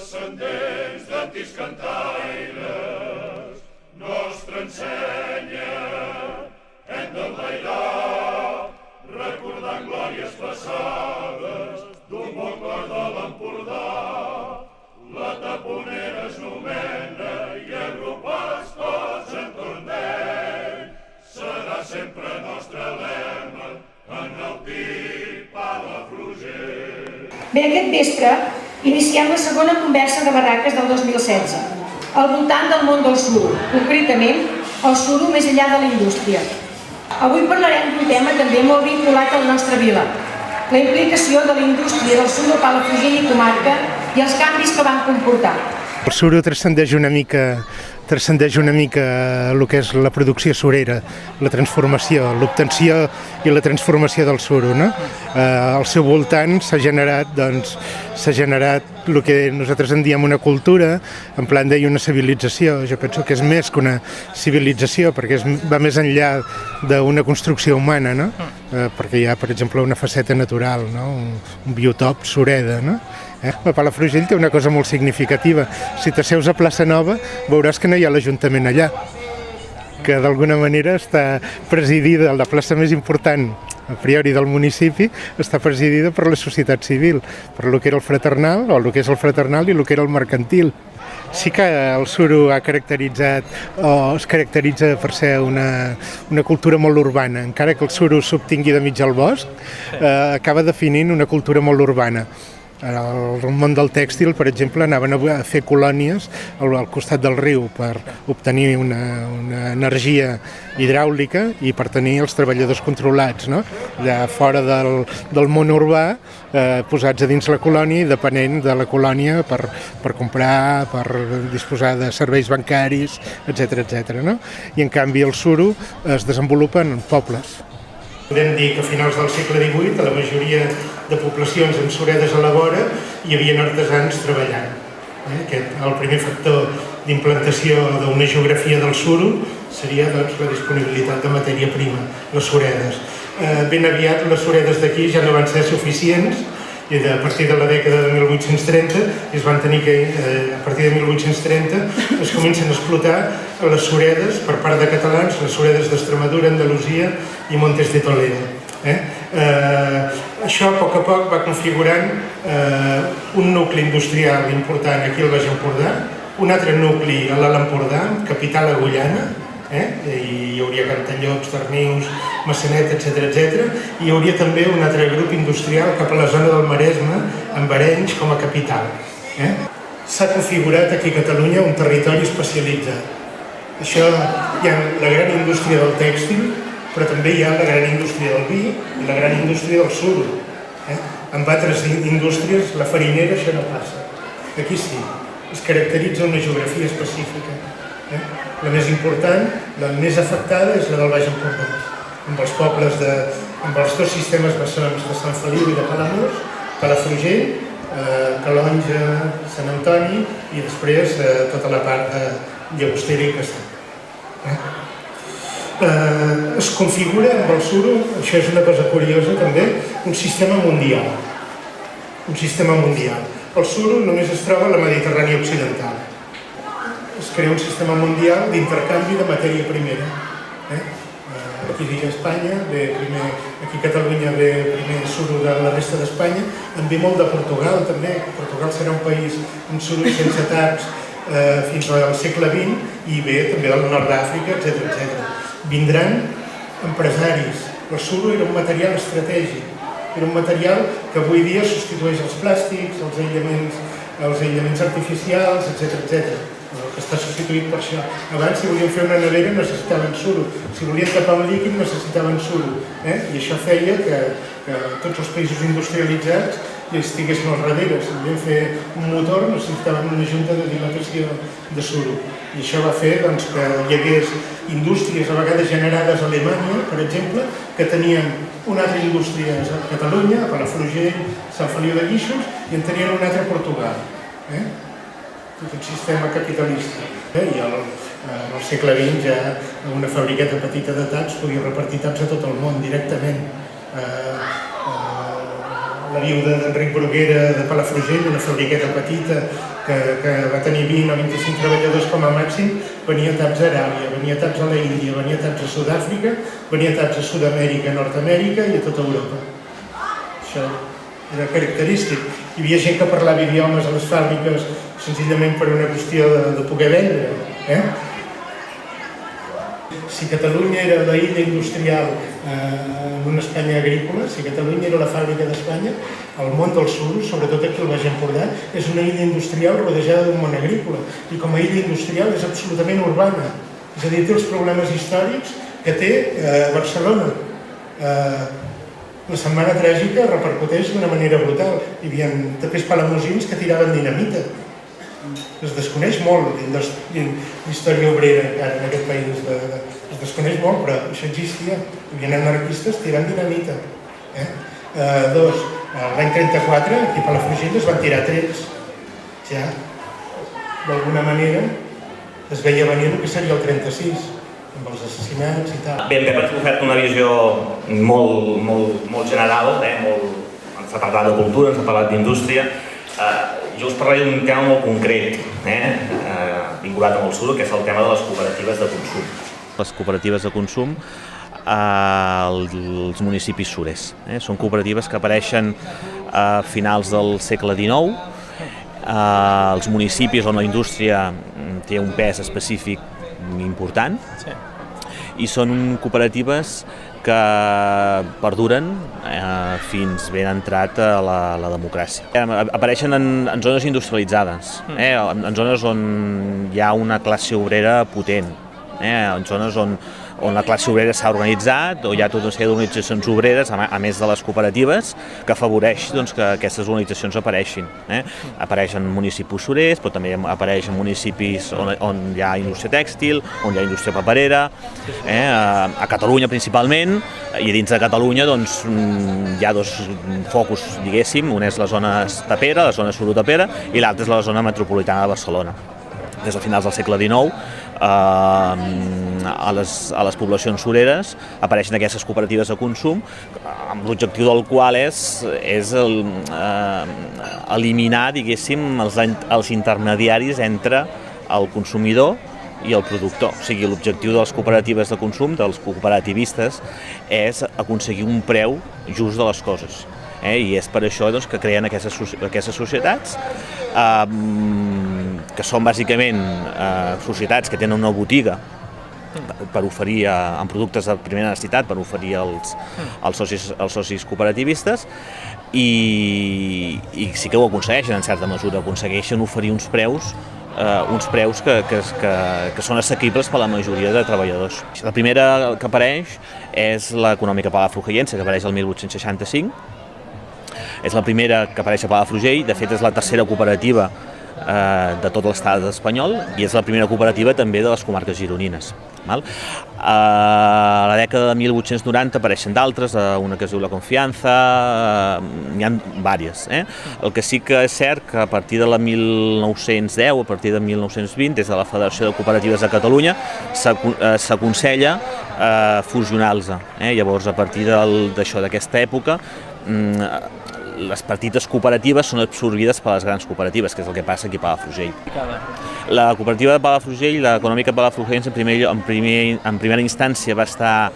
descendents d'antics cantaires, nostra ensenya hem d'enlairar, recordant glòries passades d'un bon cor de l'Empordà. La taponera es nomena i agrupats tots entorn d'ell, serà sempre nostre lema, enaltir Palafrugell. Bé, aquest vespre iniciem la segona conversa de barraques del 2016, al voltant del món del suro, concretament el suro més enllà de la indústria. Avui parlarem d'un tema també molt vinculat a la nostra vila, la implicació de la indústria del suro a Palafrugell i comarca i els canvis que van comportar. El suro transcendeix una mica el que és la producció surera, la transformació, l'obtenció i la transformació del suro, no? Al seu voltant s'ha generat el que nosaltres en diem una cultura, en plan deia una civilització. Jo penso que és més que una civilització, perquè va més enllà d'una construcció humana, no? Perquè hi ha, per exemple, una faceta natural, no? Un biotop sureda, no? A Palafrugell té una cosa molt significativa. Si t'asseus a Plaça Nova veuràs que no hi ha l'Ajuntament allà, que d'alguna manera està presidida, la plaça més important a priori del municipi, està presidida per la societat civil, per el que era el fraternal, o el que és el fraternal i el que era el mercantil. Sí que el suro es caracteritza per ser una cultura molt urbana, encara que el suro s'obtingui de mig al bosc, acaba definint una cultura molt urbana. Al món del tèxtil, per exemple, anaven a fer colònies al costat del riu per obtenir una energia hidràulica i per tenir els treballadors controlats, no? Allà fora del món urbà, posats a dins la colònia i depenent de la colònia per comprar, per disposar de serveis bancaris, etc. No? I en canvi el suro es desenvolupa en pobles. Podem dir que a finals del segle XVIII, a la majoria de poblacions amb suredes a la vora, hi havia artesans treballant. El primer factor d'implantació d'una geografia del suro seria la disponibilitat de matèria prima, les suredes. Ben aviat les suredes d'aquí ja no van ser suficients i a partir de la dècada de 1830 es van tenir que, a partir de 1830 es comencen a explotar les suredes per part de catalans, les suredes d'Extremadura, Andalusia i Montes de Toledo. Això a poc va configurant un nucli industrial important aquí al Baix Empordà, un altre nucli a l'Alt Empordà, capital agullana, hi hauria Cantallops, Darnius, Massanet, etc. I hi hauria també un altre grup industrial cap a la zona del Maresme, amb Arenys com a capital. S'ha configurat aquí a Catalunya un territori especialitzat. Això hi ha la gran indústria del tèxtil, però també hi ha la gran indústria del vi i la gran indústria del suro. Amb altres indústries, la farinera, això no passa. Aquí sí, es caracteritza una geografia específica. La més important, la més afectada, és la del Baix Empordà, amb els pobles amb els dos sistemes bessons de Sant Feliu i de Palamós, Palafrugell, Calonja, Sant Antoni i després tota la part de Llagostera i Castellar. Es configura amb el suro, això és una cosa curiosa també, un sistema mundial. Un sistema mundial. El suro només es troba a la Mediterrània occidental. Es crea un sistema mundial d'intercanvi de matèria primera. Aquí dic Espanya, aquí a Catalunya ve primer suro de la resta d'Espanya, en ve molt de Portugal també. Portugal serà un país amb suro sense taps fins al segle XX i ve també del nord d'Àfrica, etc. Vindran empresaris. El suro era un material estratègic, era un material que avui dia substitueix els plàstics, els aïllaments artificials, etc. Que està substituït per això. Abans, si volien fer una nevera, necessitaven suro. Si volien tapar un líquid, necessitaven suro. I això feia que tots els països industrialitzats hi estiguessin al darrere. Si volien fer un motor, necessitaven una junta de dilatació de suro. I això va fer que hi hagués indústries a vegades generades a Alemanya, per exemple, que tenien una altra indústria a Catalunya, a Palafrugell, Sant Feliu de Guíxols, i en tenien una altra a Portugal. Tot un sistema capitalista. I al segle XX ja una fabriqueta petita de taps podia repartir taps a tot el món directament. la viuda d'Enric Bruguera de Palafrugell, una fabriqueta petita que va tenir 20 o 25 treballadors com a màxim, venia taps a Aràbia, venia taps a la Índia, venia taps a Sud-àfrica, venia taps a Sud-amèrica, Nord-amèrica i a tota Europa. Això era característic. Hi havia gent que parlava idiomes a les fàbriques senzillament per una qüestió de poder vendre. Si Catalunya era la illa industrial en una Espanya agrícola, si Catalunya era la fàbrica d'Espanya, el món del suro, sobretot aquí al Baix Empordà, és una illa industrial rodejada d'un món agrícola i com a illa industrial és absolutament urbana. És a dir, té els problemes històrics que té Barcelona. La Setmana Tràgica repercuteix d'una manera brutal. Hi havia tapers palamosins que tiraven dinamita. Es desconeix molt la història obrera encara en aquest país. Es desconeix molt, però això existia. Hi havia anarquistes tirant dinamita. L'any 34, aquí a Palafrugell, es van tirar trets. Ja, d'alguna manera, es veia venir el que seria el 36, amb els assassinats i tal. Bé, en Pep ens ha ofert una visió molt general, ens ha parlat de cultura, ens ha parlat d'indústria. Jo us parlaré d'un tema molt concret, vinculat amb el suro, que és el tema de les cooperatives de consum. Les cooperatives de consum als municipis surers. Són cooperatives que apareixen a finals del segle XIX, als municipis on la indústria té un pes específic important, i són cooperatives que perduren fins ben entrat a la democràcia. Apareixen en zones industrialitzades, en zones on hi ha una classe obrera potent, en zones on la classe obrera s'ha organitzat, o hi ha tota una sèrie d'organitzacions obreres, a més de les cooperatives, que afavoreix que aquestes organitzacions apareixin. Apareixen municipis surers, però també apareixen municipis on hi ha indústria tèxtil, on hi ha indústria paperera, a Catalunya principalment, i dins de Catalunya hi ha dos focus, diguéssim, un és la zona tapera, la zona surotapera, i l'altre és la zona metropolitana de Barcelona. Des de finals del segle XIX, a les poblacions sureres apareixen aquestes cooperatives de consum, amb l'objectiu del qual és eliminar, diguéssim, els intermediaris entre el consumidor i el productor. O sigui, l'objectiu de les cooperatives de consum, dels cooperativistes, és aconseguir un preu just de les coses. I és per això que creen aquestes societats, que són bàsicament societats que tenen una botiga per oferir en productes de primera necessitat, per oferir als socis cooperativistes, i sí que ho aconsegueixen en certa mesura, aconsegueixen oferir uns preus que són assequibles per a la majoria de treballadors. La primera que apareix és l'Econòmica Palafrugellense, que apareix el 1865. És la primera que apareix a Palafrugell, de fet és la tercera cooperativa de tot l'estat espanyol i és la primera cooperativa també de les comarques gironines. A la dècada de 1890 apareixen d'altres, una que es diu La Confianza, n'hi ha diverses. El que sí que és cert que a partir de la 1910, a partir de 1920, des de la Federació de Cooperatives de Catalunya, s'aconsella fusionar-los. Llavors, a partir d'aquesta època, les petites cooperatives són absorbides per les grans cooperatives, que és el que passa aquí a Palafrugell. La cooperativa de Palafrugell, l'Econòmica Palafrugellense, en primera instància va estar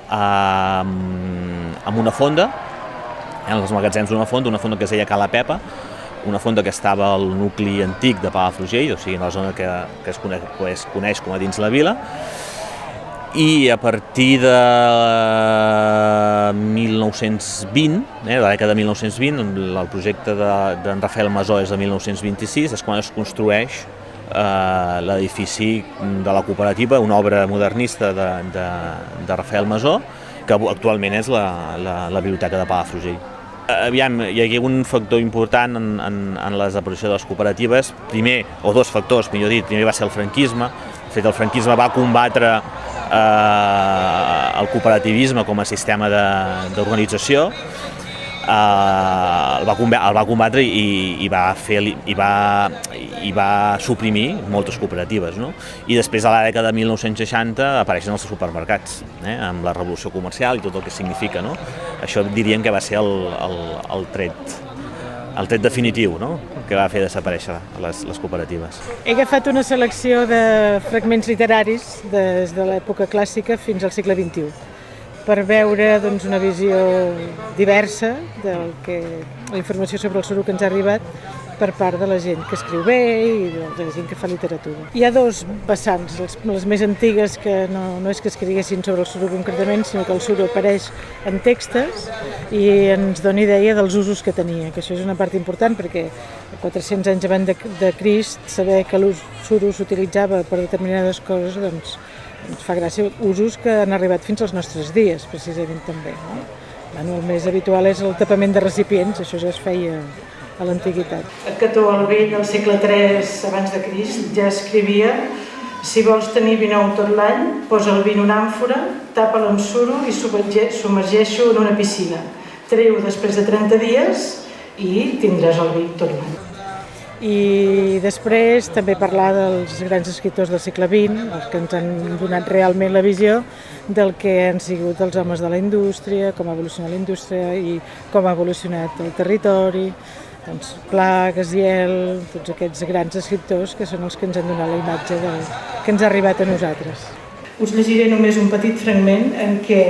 en una fonda, en els magatzems d'una fonda que es deia Cala Pepa, una fonda que estava al nucli antic de Palafrugell, o sigui, en la zona que es coneix com a dins la vila, i a partir de 1920, la dècada de 1920, el projecte d'en Rafael Masó és de 1926, és quan es construeix l'edifici de la cooperativa, una obra modernista de Rafael Masó, que actualment és la Biblioteca de Palafrugell. Aviam, hi ha un factor important en la desaparició de les cooperatives, o dos factors, millor dit. Primer va ser el franquisme. De fet, el franquisme va combatre el cooperativisme com a sistema d'organització. el va combatre i va suprimir moltes cooperatives, no? I després, a la dècada de 1960, apareixen els supermercats, amb la revolució comercial i tot el que significa, no? Això diríem que va ser el tret definitiu, no?, que va fer desaparèixer les cooperatives. He agafat una selecció de fragments literaris des de l'època clàssica fins al segle XXI, per veure una visió diversa de la informació sobre el suro que ens ha arribat per part de la gent que escriu bé i de la gent que fa literatura. Hi ha dos vessants, les més antigues, que no és que escriguessin sobre el suro concretament, sinó que el suro apareix en textos i ens dona idea dels usos que tenia, que això és una part important perquè 400 anys abans de Crist saber que el suro s'utilitzava per determinades coses, doncs ens fa gràcia, usos que han arribat fins als nostres dies, precisament també. El més habitual és el tapament de recipients, això ja es feia a l'antiguitat. Cató el Vell, al segle III abans de Crist, ja escrivia: si vols tenir vi nou tot l'any, posa el vi en una àmfora, tapa-lo amb suro i submergeix-ho en una piscina. Treu després de 30 dies i tindràs el vi tot l'any. I després també parlar dels grans escriptors del segle XX, els que ens han donat realment la visió del que han sigut els homes de la indústria, com ha evolucionat la indústria i com ha evolucionat el territori. Pla, Gaziel, tots aquests grans escriptors que són els que ens han donat la imatge que ens ha arribat a nosaltres. Us llegiré només un petit fragment en què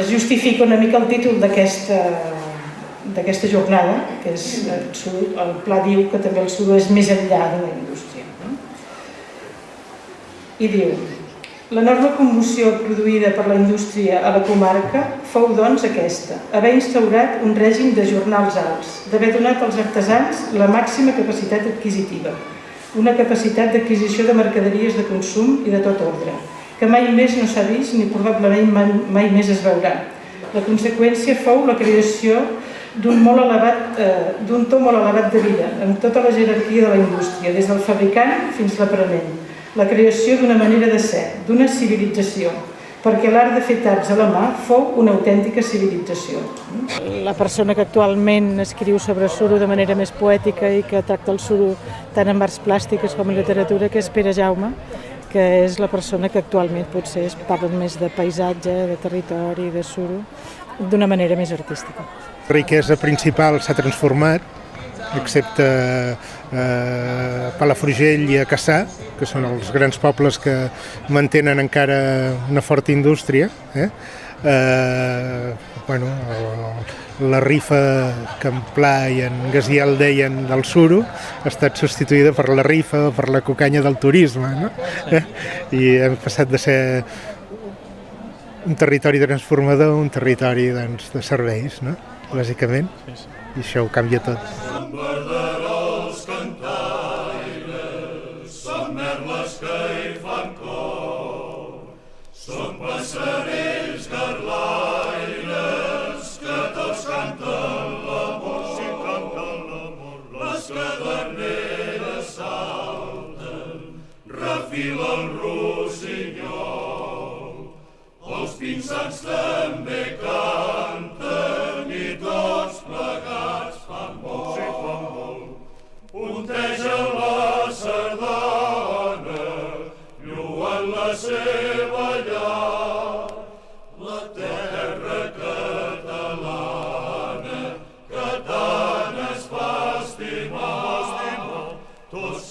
es justifica una mica el títol d'aquesta jornada, que és el Pla diu que també el suro és més enllà de la indústria. I diu: l'enorme commoció produïda per la indústria a la comarca fou, doncs, aquesta: haver instaurat un règim de jornals alts, d'haver donat als artesans la màxima capacitat adquisitiva, una capacitat d'adquisició de mercaderies de consum i de tot ordre, que mai més no s'ha vist ni probablement mai més es veurà. La conseqüència fou la creació d'un to molt elevat de vida, amb tota la jerarquia de la indústria, des del fabricant fins a l'aprenent. La creació d'una manera de ser, d'una civilització, perquè l'art de fer taps a la mà fou una autèntica civilització. La persona que actualment escriu sobre suro de manera més poètica i que tracta el suro tant en arts plàstiques com en literatura, que és Pere Jaume, que és la persona que actualment potser es parla més de paisatge, de territori, de suro, d'una manera més artística. La riquesa principal s'ha transformat, excepte Palafrugell i a Cassà, que són els grans pobles que mantenen encara una forta indústria. La rifa que en Pla i en Gaziel deien del suro ha estat substituïda per la rifa, per la cucanya del turisme, no? I hem passat de ser un territori transformador a un territori de serveis, no? Bàsicament, i això ho canvia tot. Són verderols cantaires, són merles que hi fan cor, són passarells garlaires que tots canten l'amor, si canten l'amor. Les caderneres salten, refilen rossinyol, els pinsans també canten i tots plegats fan molt, sí, fan molt. Puntegen la sardana, lluen la seva llar, la terra catalana que tant es fa estimar. Tots